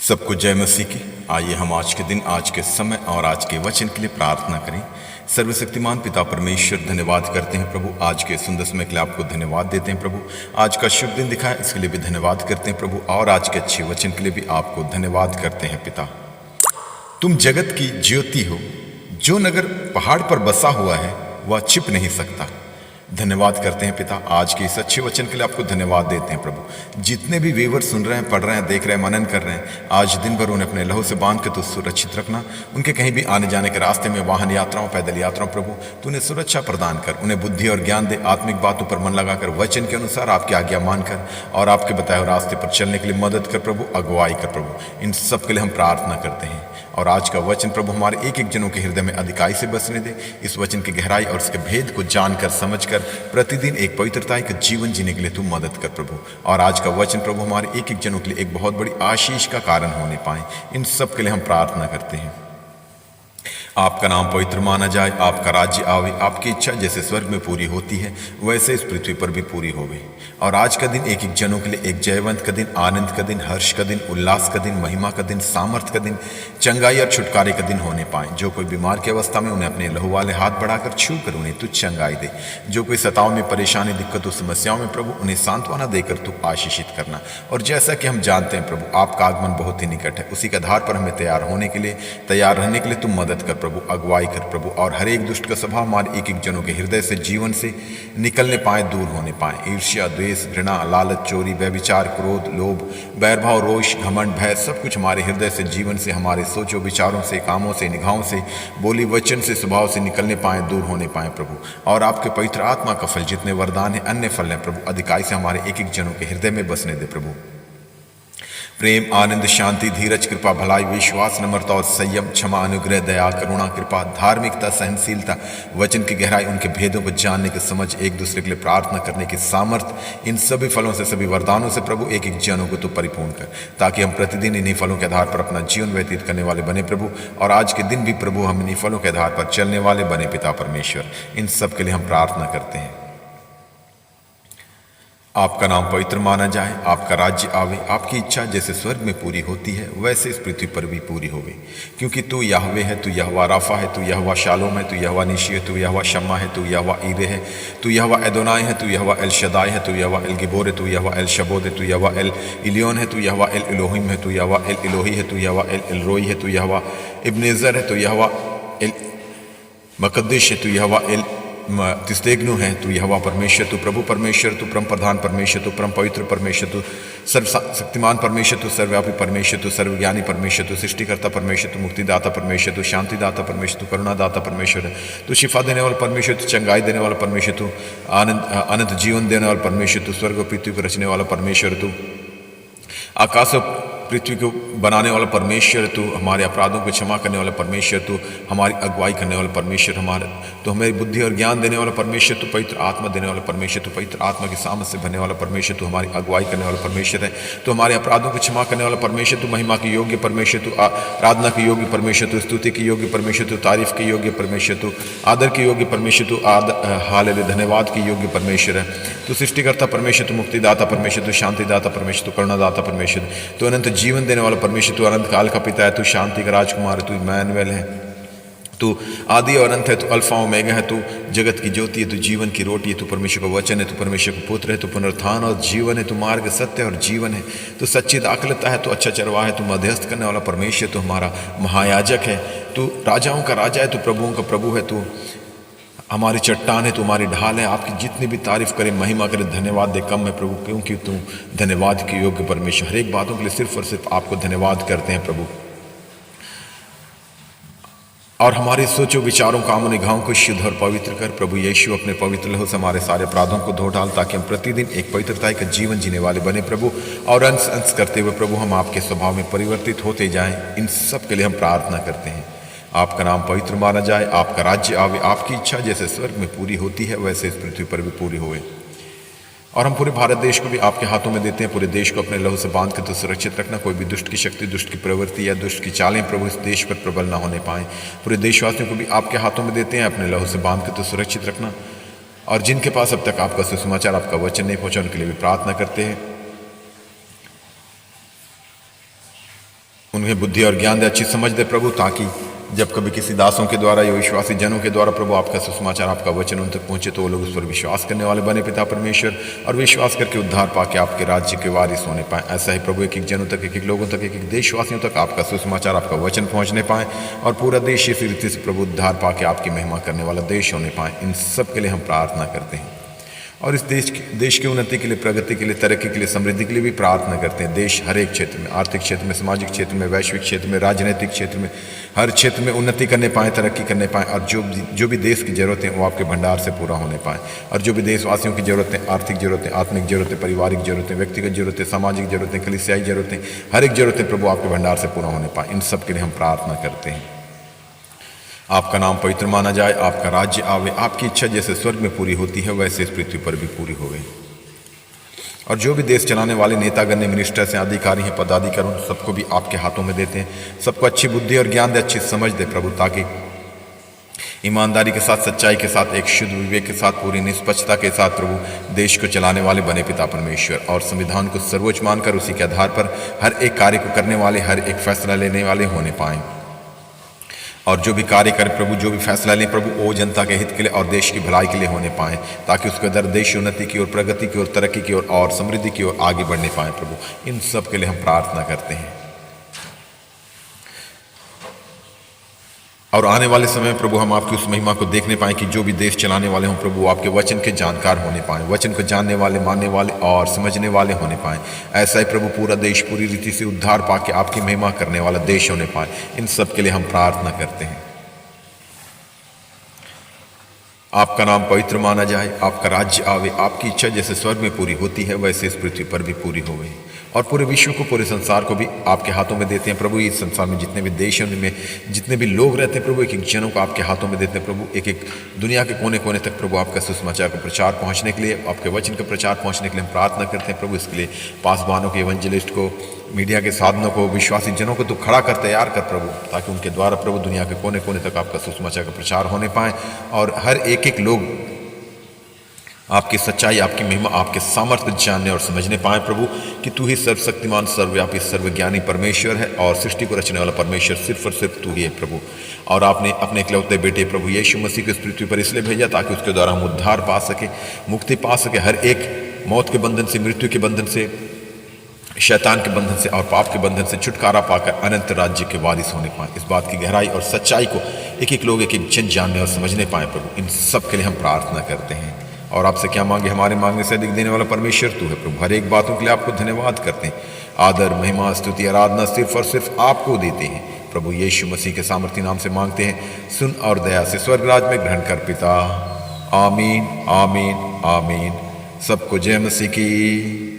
सबको जय मसीह की। आइए हम आज के दिन, आज के समय और आज के वचन के लिए प्रार्थना करें। सर्वशक्तिमान पिता परमेश्वर, धन्यवाद करते हैं प्रभु, आज के सुंदर समय के लिए आपको धन्यवाद देते हैं प्रभु। आज का शुभ दिन दिखा है, इसके लिए भी धन्यवाद करते हैं प्रभु, और आज के अच्छे वचन के लिए भी आपको धन्यवाद करते हैं पिता। तुम जगत की ज्योति हो, जो नगर पहाड़ पर बसा हुआ है वह छिप नहीं सकता। धन्यवाद करते हैं पिता, आज के इस अच्छे वचन के लिए आपको धन्यवाद देते हैं प्रभु। जितने भी व्यूअर सुन रहे हैं, पढ़ रहे हैं, देख रहे हैं, मनन कर रहे हैं, आज दिन भर उन्हें अपने लहू से बांध के तो सुरक्षित रखना। उनके कहीं भी आने जाने के रास्ते में, वाहन यात्राओं, पैदल यात्राओं, प्रभु तो उन्हें सुरक्षा प्रदान कर, उन्हें बुद्धि और ज्ञान दे, आत्मिक बातों पर मन लगाकर, वचन के अनुसार आपकी आज्ञा मानकर और आपके बताए हुए रास्ते पर चलने के लिए मदद कर प्रभु, अगुवाई कर प्रभु। इन सब के लिए हम प्रार्थना करते हैं। और आज का वचन प्रभु हमारे एक एक जनों के हृदय में अधिकाई से बसने दे। इस वचन की गहराई और इसके भेद को जानकर, समझकर प्रतिदिन एक पवित्रता का जीवन जीने के लिए तू मदद कर प्रभु। और आज का वचन प्रभु हमारे एक एक जनों के लिए एक बहुत बड़ी आशीष का कारण होने पाए। इन सब के लिए हम प्रार्थना करते हैं। आपका नाम पवित्र माना जाए, आपका राज्य आवे, आपकी इच्छा जैसे स्वर्ग में पूरी होती है वैसे इस पृथ्वी पर भी पूरी होवे। और आज का दिन एक एक जनों के लिए एक जयवंत का दिन, आनंद का दिन, हर्ष का दिन, उल्लास का दिन, महिमा का दिन, सामर्थ का दिन, चंगाई और छुटकारे का दिन होने पाए। जो कोई बीमार की अवस्था में, उन्हें अपने लहू वाले हाथ बढ़ाकर छू कर उन्हें तू चंगाई दे। जो कोई सताव में, परेशानी, दिक्कतों, समस्याओं में प्रभु, उन्हें सांत्वना देकर तू आशीषित करना। और जैसा कि हम जानते हैं प्रभु, आपका आगमन बहुत ही निकट है, उसी के आधार पर हमें तैयार होने के लिए, तैयार रहने के लिए तू मदद कर प्रभु, अगुवाई कर प्रभु। और हर एक दुष्ट का स्वभाव हमारे एक एक जनों के हृदय से, जीवन से निकलने पाए, दूर होने पाए। ईर्ष्या, द्वेष, घृणा, लालच, चोरी, व्यभिचार, क्रोध, लोभ, बैरभाव, रोष, घमंड, भय, सब कुछ हमारे हृदय से, जीवन से, हमारे सोचों, विचारों से, कामों से, निगाहों से, बोली वचन से, स्वभाव से निकलने पाए, दूर होने पाए प्रभु। और आपके पवित्र आत्मा का फल, जितने वरदान है, अन्य फल है प्रभु, अधिकाई से हमारे एक एक जनों के हृदय में बसने दे प्रभु। प्रेम, आनंद, शांति, धीरज, कृपा, भलाई, विश्वास, नम्रता और संयम, क्षमा, अनुग्रह, दया, करुणा, कृपा, धार्मिकता, सहनशीलता, वचन की गहराई, उनके भेदों को जानने की समझ, एक दूसरे के लिए प्रार्थना करने की सामर्थ, इन सभी फलों से, सभी वरदानों से प्रभु एक एक जनों को तो परिपूर्ण कर, ताकि हम प्रतिदिन इन्हीं फलों के आधार पर अपना जीवन व्यतीत करने वाले बने प्रभु। और आज के दिन भी प्रभु हम इन्हीं फलों के आधार पर चलने वाले बने पिता परमेश्वर। इन सब के लिए हम प्रार्थना करते हैं। आपका नाम पवित्र माना जाए, आपका राज्य आवे, आपकी इच्छा जैसे स्वर्ग में पूरी होती है वैसे इस पृथ्वी पर भी पूरी होवे। क्योंकि तू याहवे है, तू यहोवा राफा है, तू यहोवा शालोम है, तू यहोवा निशी है, तू यहोवा शम्मा है, तू यहोवा ईरे है, तू यहोवा एदोनाई है, तू यहोवा एल शदाई है, तू यहोवा एल गिबोर है, तू यहोवा एल शबोद है, तू यहोवा एल इलियोन है, तू यहोवा एल इलोहिम है, तू यहोवा एल इलोही है, तू यहोवा एल इलरोई है, तू यहोवा इब्नेजर है, तू यहोवा एल मकद्दिश है, तू यहोवा एल तिस्तेगनु है, तू यहोवा परमेश्वर, तू प्रभु परमेश्वर, तू परम प्रधान परमेश्वर, तू परम पवित्र परमेश्वर, तू सर्वशक्तिमान परमेश्वर, तू सर्वव्यापी परमेश्वर, तू सर्वज्ञानी परमेश्वर, तू सृष्टिकर्ता परमेश्वर, तू मुक्तिदाता परमेश्वर, तू शांतिदाता परमेश्वर, तू करुणादाता परमेश्वर, तू शिफा देने वाला परमेश्वर, तू चंगाई देने वाला परमेश्वर, तू अनंत जीवन देने वाला परमेश्वर, तू स्वर्ग और पृथ्वी को रचने वाला परमेश्वर, तू आकाश और पृथ्वी को बनाने वाला परमेश्वर, तू हमारे अपराधों को क्षमा करने वाला परमेश्वर, तू हमारी अगुवाई करने वाला परमेश्वर, तो हमें बुद्धि और ज्ञान देने वाला परमेश्वर, तू पवित्र आत्मा देने वाला परमेश्वर, तू पवित्र आत्मा की सामर्थ से भरने वाला परमेश्वर, तू हमारी अगुवाई करने वाला परमेश्वर है, तो हमारे अपराधों को क्षमा करने वाला परमेश्वर, तू महिमा के योग्य परमेश्वर, तू आराधना के योग्य परमेश्वर, तू स्तुति के योग्य परमेश्वर, तू तारीफ के योग्य परमेश्वर, तू आदर के योग्य परमेश्वर, तू हालेलुया धन्यवाद के योग्य परमेश्वर है, तू सृष्टिकर्ता परमेश्वर, तू मुक्तिदाता परमेश्वर, तू शांतिदाता परमेश्वर, तू करुणादाता परमेश्वर, तू अनंत जीवन देने वाला परमेश्वर, तू अनंत काल का पिता है, तू शांति का राजकुमार है, तू इम्मानुएल है, तू आदि और अंत है, तू अल्फा ओमेगा है, तू जगत की ज्योति है, तू जीवन की रोटी है, तू परमेश्वर का वचन है, तू परमेश्वर का पुत्र है, तू पुनरुत्थान और जीवन है, तू मार्ग, सत्य और जीवन है, तू सच्ची दाखलता है, तू अच्छा चरवाहा है, तू मध्यस्थ करने वाला परमेश्वर, तू हमारा महायाजक है, तू राजाओं का राजा है, तू प्रभुओं का प्रभु है, तू हमारी चट्टान है, तुम्हारी ढाल है। आपकी जितनी भी तारीफ करें, महिमा करें, धन्यवाद दे कम है प्रभु, क्योंकि तू धन्यवाद के योग्य परमेश्वर। हर एक बातों के लिए सिर्फ और सिर्फ आपको धन्यवाद करते हैं प्रभु। और हमारे सोचो, विचारों, कामों, निगाहों को शुद्ध और पवित्र कर प्रभु यीशु, अपने पवित्र लहू से हमारे सारे अपराधों को धो डाल, ताकि हम प्रतिदिन एक पवित्रता का जीवन जीने वाले बने प्रभु। और अंश अंश करते हुए प्रभु हम आपके स्वभाव में परिवर्तित होते जाएं। इन सब के लिए हम प्रार्थना करते हैं। आपका नाम पवित्र माना जाए, आपका राज्य आवे, आपकी इच्छा जैसे स्वर्ग में पूरी होती है वैसे इस पृथ्वी पर भी पूरी होए। और हम पूरे भारत देश को भी आपके हाथों में देते हैं। पूरे देश को अपने लहू से बांध कर तो सुरक्षित रखना। कोई भी दुष्ट की शक्ति, दुष्ट की प्रवृत्ति या दुष्ट की चालें प्रभु इस देश पर प्रबल ना होने पाए। पूरे देशवासियों को भी आपके हाथों में देते हैं, अपने लहू से बांध कर तो सुरक्षित रखना। और जिनके पास अब तक आपका सुसमाचार, आपका वचन नहीं पहुंचा, उनके लिए भी प्रार्थना करते हैं। उन्हें बुद्धि और ज्ञान दे, अच्छी समझ दे प्रभु, ताकि जब कभी किसी दासों के द्वारा या विश्वासी जनों के द्वारा प्रभु आपका सुसमाचार, आपका वचन उन तक पहुंचे तो वो लोग उस पर विश्वास करने वाले बने पिता परमेश्वर, और विश्वास करके उद्धार पाके आपके राज्य के वारिस होने पाए। ऐसा ही प्रभु एक एक जनों तक, एक एक लोगों तक, एक एक देशवासियों तक आपका सुसमाचार, आपका वचन पहुंचने पाए, और पूरा देश इसी रीति से प्रभु उद्धार पाके आपकी महिमा करने वाला देश होने पाए। इन सब के लिए हम प्रार्थना करते हैं, और इस देश की उन्नति के लिए, प्रगति के लिए, तरक्की के लिए, समृद्धि के लिए भी प्रार्थना करते हैं। देश हर एक क्षेत्र में, आर्थिक क्षेत्र में, सामाजिक क्षेत्र में, वैश्विक क्षेत्र में, राजनीतिक क्षेत्र में, हर क्षेत्र में उन्नति करने पाए, तरक्की करने पाए, और जो भी देश की ज़रूरतें वो आपके भंडार से पूरा होने पाए। और जो भी देशवासियों की ज़रूरतें, आर्थिक ज़रूरतें, आत्मिक ज़रूरतें, पारिवारिक ज़रूरतें, व्यक्तिगत ज़रूरतें, सामाजिक ज़रूरतें, कलीसियाई ज़रूरतें, हर एक ज़रूरतें प्रभु आपके भंडार से पूरा होने पाए। इन सब के लिए हम प्रार्थना करते हैं। आपका नाम पवित्र माना जाए, आपका राज्य आवे, आपकी इच्छा जैसे स्वर्ग में पूरी होती है वैसे इस पृथ्वी पर भी पूरी होवे। और जो भी देश चलाने वाले नेतागण, मिनिस्टर्स हैं, अधिकारी हैं, पदाधिकारी, उन सबको भी आपके हाथों में देते हैं। सबको अच्छी बुद्धि और ज्ञान दे, अच्छी समझ दे प्रभु, ताकि ईमानदारी के साथ, सच्चाई के साथ, एक शुद्ध विवेक के साथ, पूरी निष्पक्षता के साथ प्रभु देश को चलाने वाले बने पिता परमेश्वर, और संविधान को सर्वोच्च मानकर उसी के आधार पर हर एक कार्य को करने वाले, हर एक फैसला लेने वाले होने पाएँ। और जो भी कार्य करें प्रभु, जो भी फैसला लें प्रभु, वो जनता के हित के लिए और देश की भलाई के लिए होने पाएँ, ताकि उसके अंदर देश उन्नति की ओर, प्रगति की ओर, तरक्की की ओर और समृद्धि की ओर आगे बढ़ने पाएँ प्रभु। इन सब के लिए हम प्रार्थना करते हैं। और आने वाले समय में प्रभु हम आपकी उस महिमा को देखने पाएँ कि जो भी देश चलाने वाले हों प्रभु, आपके वचन के जानकार होने पाएँ, वचन को जानने वाले, मानने वाले और समझने वाले होने पाएँ। ऐसा ही प्रभु पूरा देश पूरी रीति से उद्धार पाके आपकी महिमा करने वाला देश होने पाए। इन सब के लिए हम प्रार्थना करते हैं। आपका नाम पवित्र माना जाए, आपका राज्य आवे, आपकी इच्छा जैसे स्वर्ग में पूरी होती है वैसे इस पृथ्वी पर भी पूरी होवे। और पूरे विश्व को, पूरे संसार को भी आपके हाथों में देते हैं प्रभु। इस संसार में जितने भी देश हैं, उनमें जितने भी लोग रहते हैं प्रभु, एक एक जनों को आपके हाथों में देते हैं प्रभु। एक एक दुनिया के कोने कोने तक प्रभु आपका सुसमाचार का प्रचार पहुंचने के लिए, आपके वचन का प्रचार पहुंचने के लिए हम प्रार्थना करते हैं प्रभु। इसके लिए पासवानों के, एवेंजलिस्ट को, मीडिया के साधनों को, विश्वासी जनों को तो खड़ा कर, तैयार कर प्रभु, ताकि उनके द्वारा प्रभु दुनिया के कोने कोने तक आपका सुसमाचार का प्रचार होने पाए, और हर एक एक लोग आपकी सच्चाई, आपकी महिमा, आपके सामर्थ्य जानने और समझने पाए प्रभु, कि तू ही सर्वशक्तिमान, सर्वव्यापी, सर्वज्ञानी परमेश्वर है, और सृष्टि को रचने वाला परमेश्वर सिर्फ और सिर्फ तू ही है प्रभु। और आपने अपने इकलौते बेटे प्रभु यीशु मसीह को इस पृथ्वी पर इसलिए भेजा ताकि उसके द्वारा हम उद्धार पा सके, मुक्ति पा सके, हर एक मौत के बंधन से, मृत्यु के बंधन से, शैतान के बंधन से और पाप के बंधन से छुटकारा पाकर अनंत राज्य के वारिस होने पाए। इस बात की गहराई और सच्चाई को एक एक लोग, एक एक जन जानने और समझने पाए प्रभु। इन सब के लिए हम प्रार्थना करते हैं। और आपसे क्या मांगे, हमारे मांगने से अधिक देने वाला परमेश्वर तू है प्रभु। हर एक बातों के लिए आपको धन्यवाद करते हैं। आदर, महिमा, स्तुति, आराधना सिर्फ और सिर्फ आपको देते हैं प्रभु। यीशु मसीह के सामर्थी नाम से मांगते हैं, सुन और दया से स्वर्गराज में ग्रहण कर पिता। आमीन, आमीन, आमीन। सबको जय मसीह की।